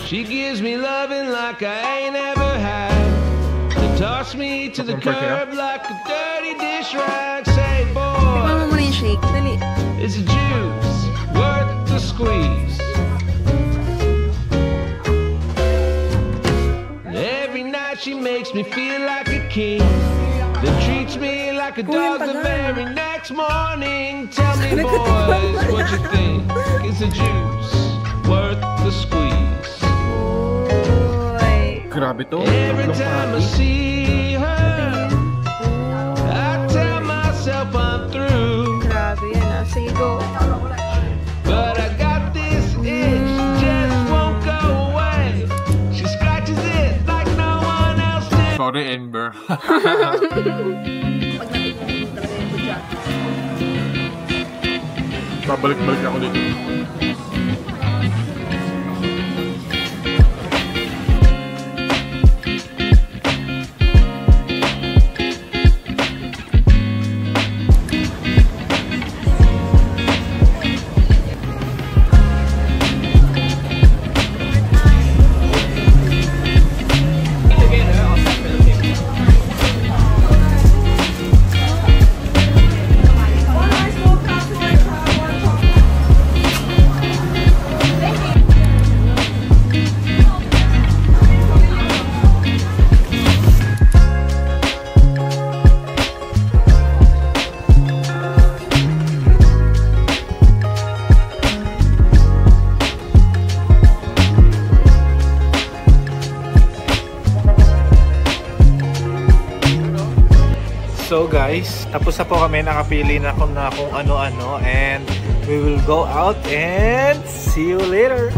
She gives me loving like I ain't ever had. They toss me to the curb like a dirty dish rag. Say, boy, it's a juice worth the squeeze. And every night she makes me feel like a king. That treats me like a dog the very next morning. Tell me, boys, what you think? Is the juice worth the squeeze? Grabe to. Every time I see her, I tell myself I'm through. Grabe yan ah. Sige, go. But I got this itch, just won't go away. She scratches it like no one else did. Sorry, Ember. Babalik-balik ako dito. So guys, tapos na po kami, nakapili na kung ano-ano, and we will go out and see you later.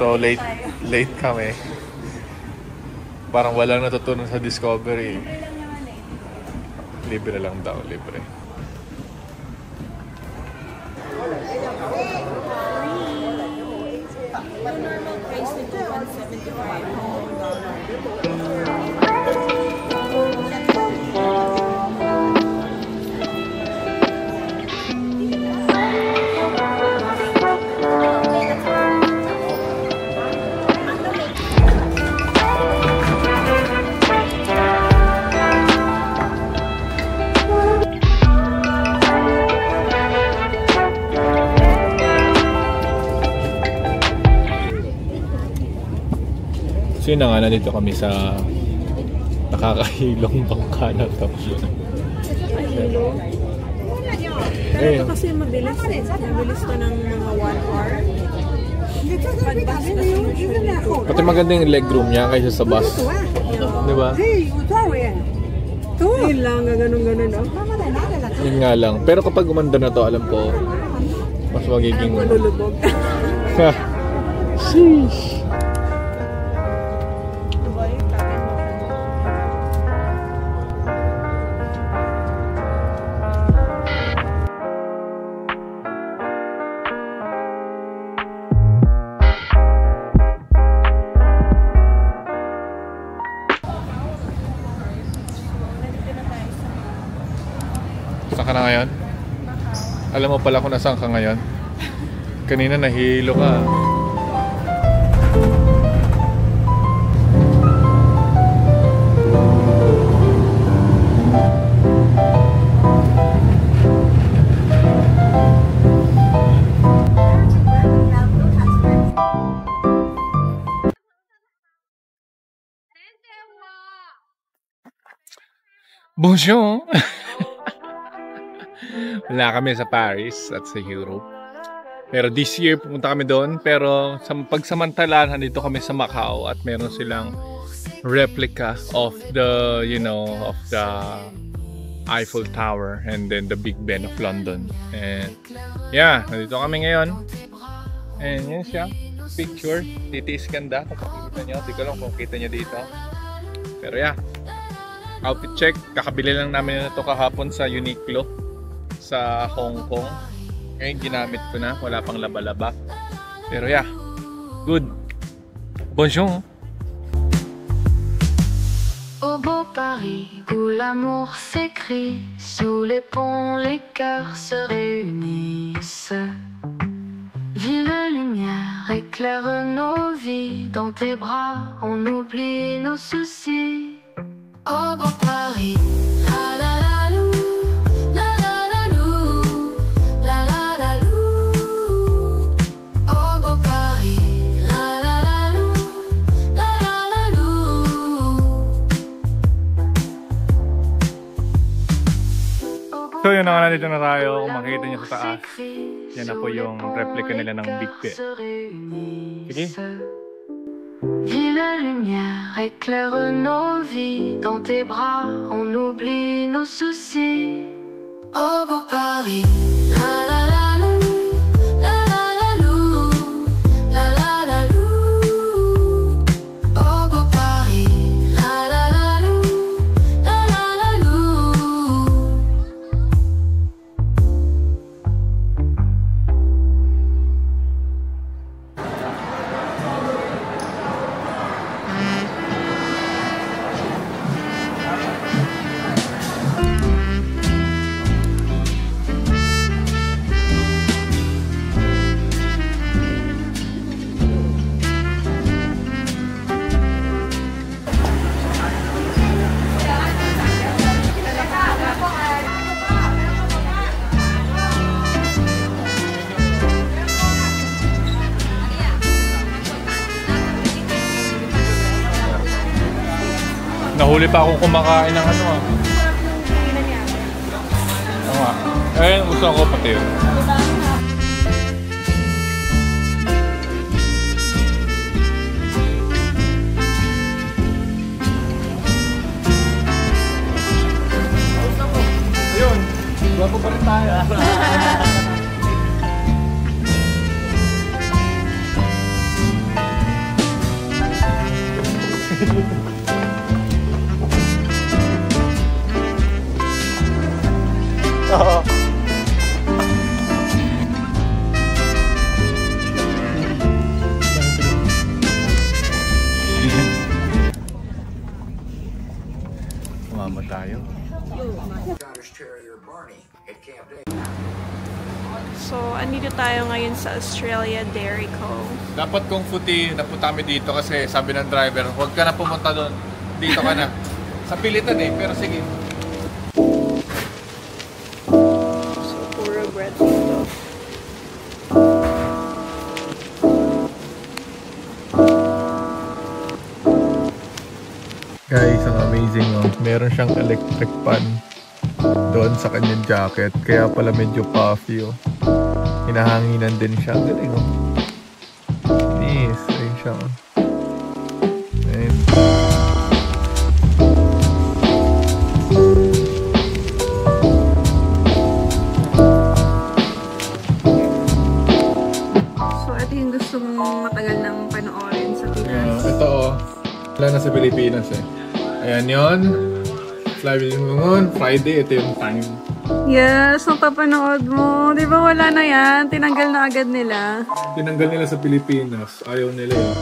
So late kami. Parang walang natutunan sa Discovery. Libre lang daw, libre. Normal price nito $175. So yun na nga, nandito kami sa nakakahilong bangka na to. Pero ito kasi mabilis eh. Mabilis to ng mga 1 hour. Pag-bus kasi usually 2. Pati maganda yung legroom niya kaysa sa bus. Diba? Yun lang, ganun-ganun no? Yun nga lang. Pero kapag umanda na to, alam ko, mas magiging... Malulubog. Sheesh! Saan ka na ngayon? Alam mo pala kung nasaan ka ngayon? Kanina nahihilo ka. Bonjour! Wala kami sa Paris at sa Europe. Pero this year pumunta kami doon. Pero sa pagsamantala, nandito kami sa Macau at meron silang replica of the, you know, of the Eiffel Tower and then the Big Ben of London. And yeah, nandito kami ngayon. And yun siya. Picture. Titiis ganda. Kung makikita nyo. Di ko lang kung kita nyo dito. Pero yeah. Outfit check. Kakabili lang namin ito kahapon sa Uniqlo sa Hong Kong. Ngayon ginamit ko na. Wala pang laba-laba. Pero yeah. Good. Bonjour. Au beau Paris, où l'amour s'écrit, sous les ponts les cœurs se réunissent. Vive lumière, éclaire nos vies, dans tes bras on oublie nos soucis. Au beau Paris, la la la lou, la la la lou, la la la lou. Au beau Paris, la la la lou, la la la lou. So yun na nga, nandito na tayo. Kung makikita nyo sa taas, yan na po yung replica nila ng Big Ben. Sige. Vive la lumière, éclaire nos vies, dans tes bras on oublie nos soucis. Au beau Paris, la la la lou, la la la lou, la la la lou. Au beau Paris, la la la lou, la la la lou. Nahuli pa akong kumakain ng ano ah. Oo nga. Ayun, gusto ko pati yun. Ayun, gwapo pa rin tayo. Oo. Sumama tayo. So, andito tayo ngayon sa Australia Dairy Co. Dapat kung Futi, napunta kami dito kasi sabi ng driver, huwag ka na pumunta doon. Dito ka na. Sa pilitan eh, pero sige. So, puro bread dito. Guys, ang amazing oh. Meron siyang electric fan doon sa kanyang jacket. Kaya pala medyo puffy oh. Hinahanginan din siya. Galing oh. Nice. Ayun siya oh. Ayun. So, ito yung gusto mong matagal nang panoorin sa Pinas. Ito oh. Wala na sa Pilipinas eh. Ayan yun. Fly Moon, Friday, ito yung time. Yes, mapapanood mo. Di ba wala na yan? Tinanggal na agad nila. Tinanggal nila sa Pilipinas. Ayaw nila yun.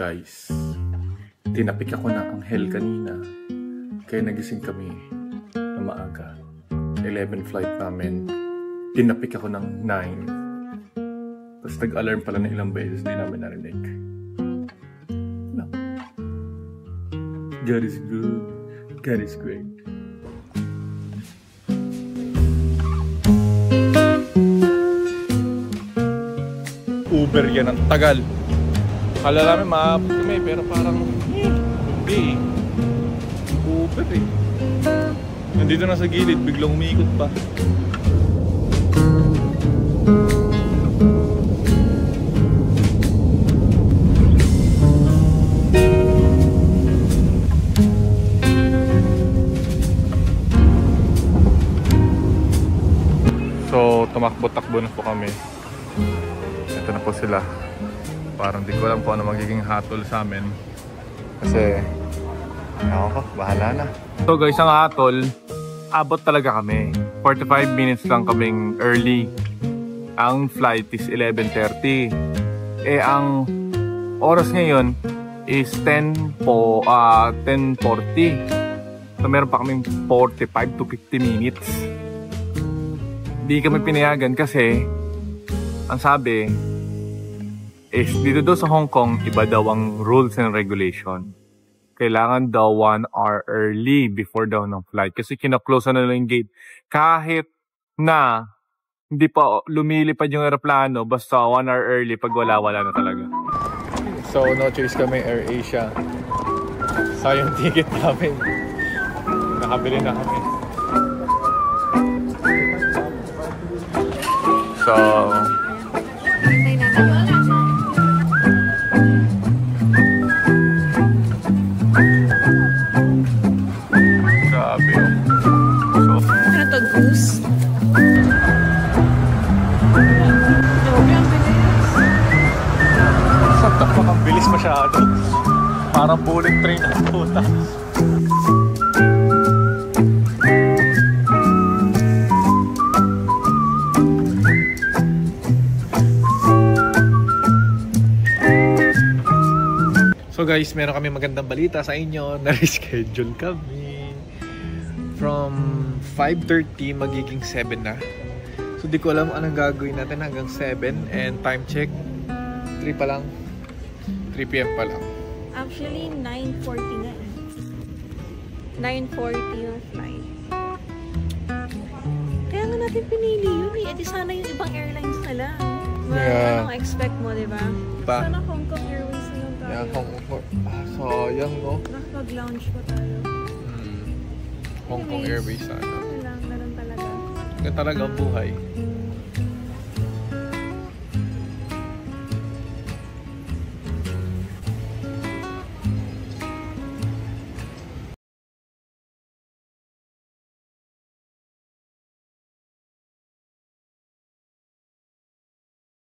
guys, tinapik ako ng anghel kanina. Kaya nagising kami na maaga. 11 flight namin. Tinapik ako ng 9. Tapos nag-alarm pala ng ilang beses. Di namin narinig. No. God is good. God is great. Uber yan ang tagal. Kala namin maabot kami pero parang hindi. Uber eh. Nandito na sa gilid, biglang umiikot pa. So, tumakbo-takbo na po kami. Ito na po sila. Parang di ko alam kung ano magiging hatol sa amin. Kasi, ako, bahala na. So guys, ang hatol, abot talaga kami. 45 minutes lang kaming early. Ang flight is 11:30. Ang oras ngayon is 10:40. So meron pa kaming 45 to 50 minutes. Di kami pinayagan kasi ang sabi is dito daw sa Hong Kong, iba daw ang rules and regulation. Kailangan daw 1 hour early before daw ng flight. Kasi kina-close na nila yung gate. Kahit na hindi pa lumilipad yung aeroplano, basta 1 hour early, pag wala na talaga. So, no choice kami, AirAsia. Sayang ticket namin. Nakabili na kami. So, bilis masyado. Parang bullet train ang puta. So guys, meron kami magandang balita sa inyo. Na-reschedule kami. From 5:30 magiging 7 na. So di ko alam anong gagawin natin hanggang 7. And time check, 3 pa lang. 3 PM pa lang. Actually, 9:40 na eh. 9:40 yung flight. Kaya nga natin pinili yun eh. Edi sana yung ibang airlines na lang. Yeah. Anong expect mo, diba? Pa? Sana Hong Kong Airways na lang tayo. Yeah, Hong Kong. Sayang no? Nakapag-lounge pa tayo. Hong Kong Airways sana. Ano lang, ganun talaga. Ganun talaga ang buhay.